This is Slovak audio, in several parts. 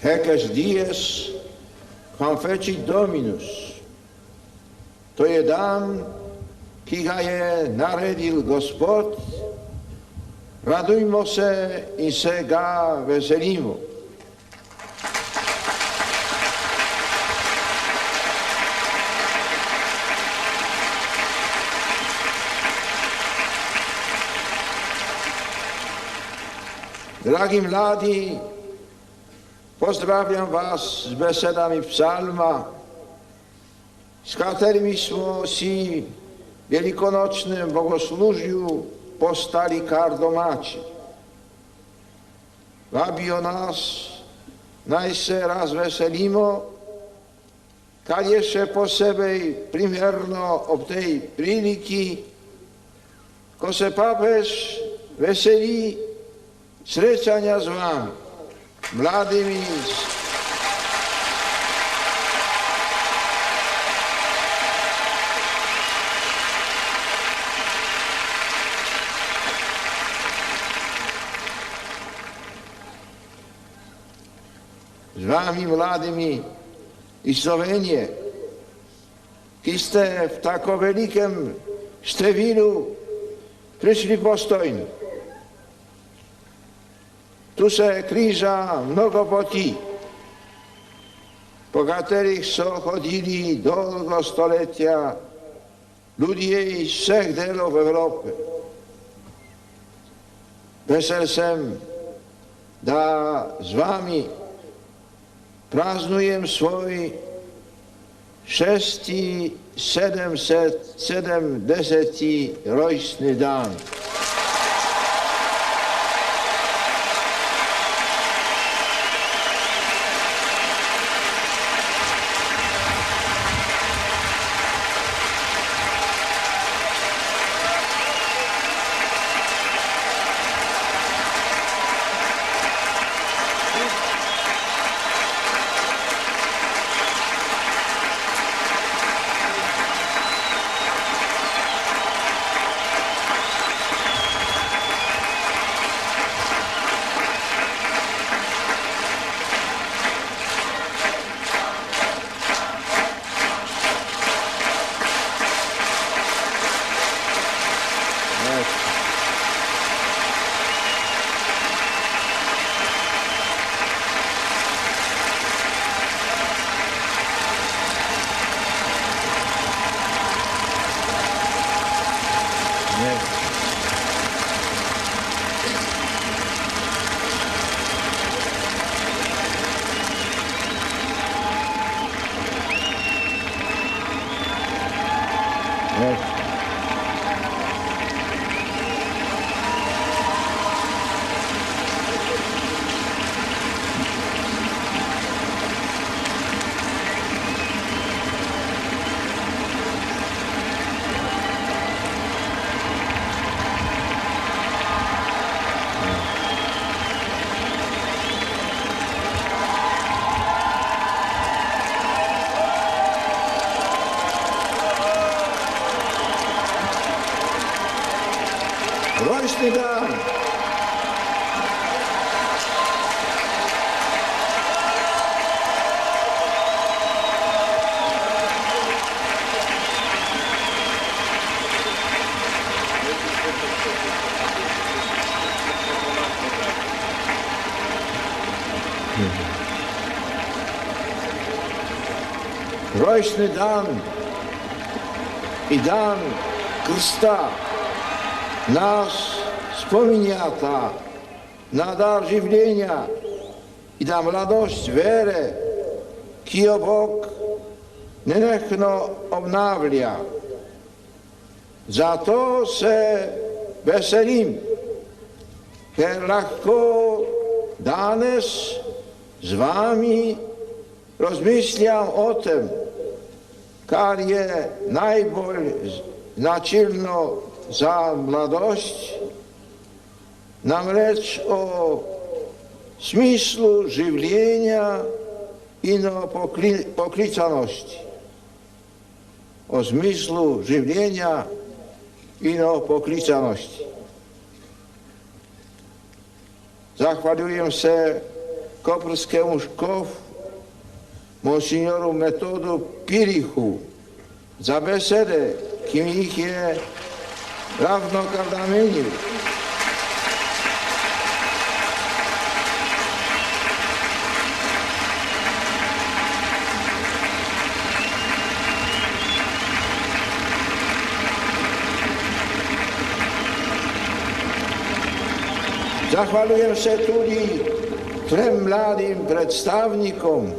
Hecus dies quam fecit Dominus, to je dan, ki ga je naredil Gospod, radujmo se in se ga veselimo. Dragi mladí, pozdrawiam was z besedami psalma, z którymi smo si wielkonocznym bogoslužiu postali kar domaći. Vabio nas, naj se razveselimo, kad je še posebej primjerno ob tej priliki, ko se papež veseli srećanja s vami, mladimi. S vami mladými iz Slovenije, ki ste v tako velikem številu prišli postojno. Tu se križa mnogo poti, po katerih so hodili dolgo stoletja ljudje iz vseh delov Evrope. Vesel sem, da z vami praznujem svoj 670. rojstni dan. Rojstny dan. Rojstny dan i dan krsta nas spominjata na dar življenja i na mladost vere, ki jo Bog nenehno obnavlja. Zato se veselim, ker lahko danes z vami razmišljam o tem, kar je najbolj značilno za mladość, namreč o smislu življenja in o poklicanosti. O smislu življenja in o poklicanosti. Zahvaljujem se koprskému škov, monsignoru Metodu Pirichu, za besede, kým ich je ravnokrát namenil. Zachvalujem sa tudi trem mladým predstavníkom,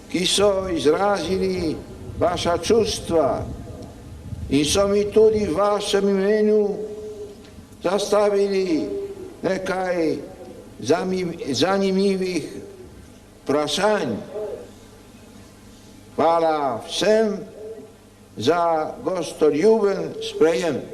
ki so izrazili vaša čustva i so mi tudi v vašem imenu zastavili nekaj zanimivých prašanj. Hvala všem za gostoljuben sprejem.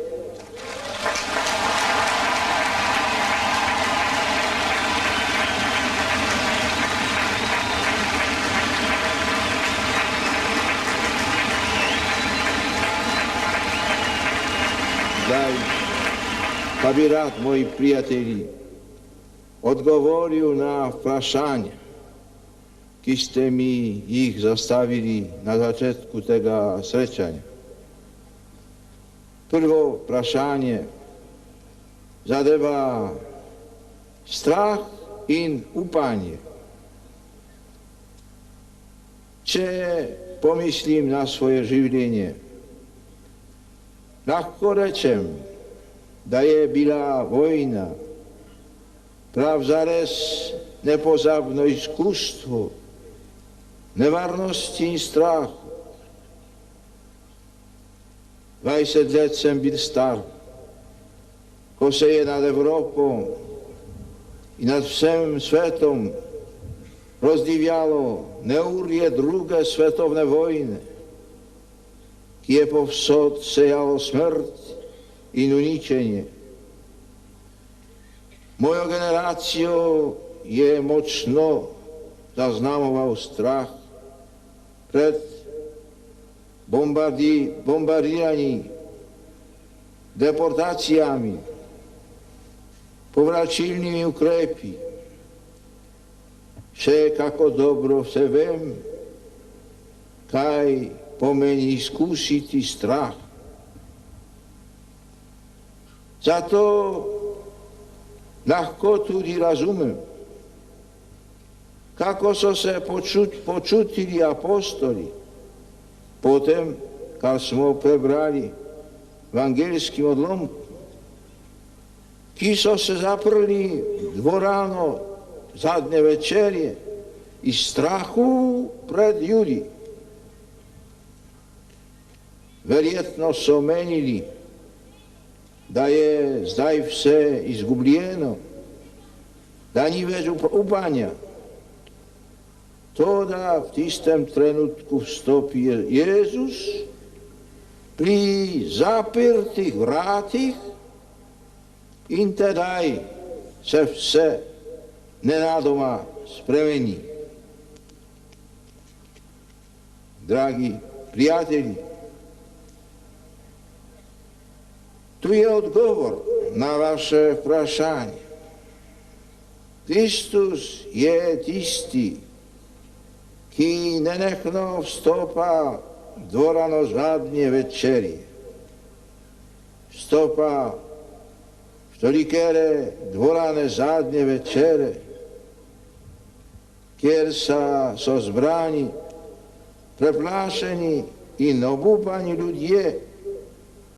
Pa bi rád, moji prijatelji, odgovoril na prašanja, ki ste mi ich zastavili na začiatku tega srečania. Prvo prašanje zadeva strach in upanie. Če pomyslím na svoje življenje, ľahko rečem, da je bila vojna pravzares nepozabno iskustvo nevarnosti i strahu. 20 let sem bil star, ko se je nad Evropom i nad vsem svetom rozdivjalo neurje druge svetovne vojne, ki je povsod sejalo smrt in uničenje. Moju generáciu je močno zaznamoval strach pred bombardiraním, deportáciami, povračilnými ukrepy. Však ako dobro se vem, kaj pomení skúsiti strach. Zato ľahko tudi razumem, kako so se počutili apostoli potom, kad smo prebrali evangeljskim odlomkom, ki so se zaprli dvorano zadnje večerje iz strahu pred ljudi. Verjetno so menili, da je zdaj vse izgubljeno, da ni več upanja. To, da v tistem trenutku vstopi Jezus pri zaprtih vratih in tedaj se vse nenadoma spremeni. Dragi prijatelji, tu je odgovor na vaše vprašanje. Kristus je tisti, ki nenehno vstopa v dvorano zadnje večerje. Vstopa v tolikere dvorane zadnje večere, kjer so zbrani preplašeni in obupani ljudje,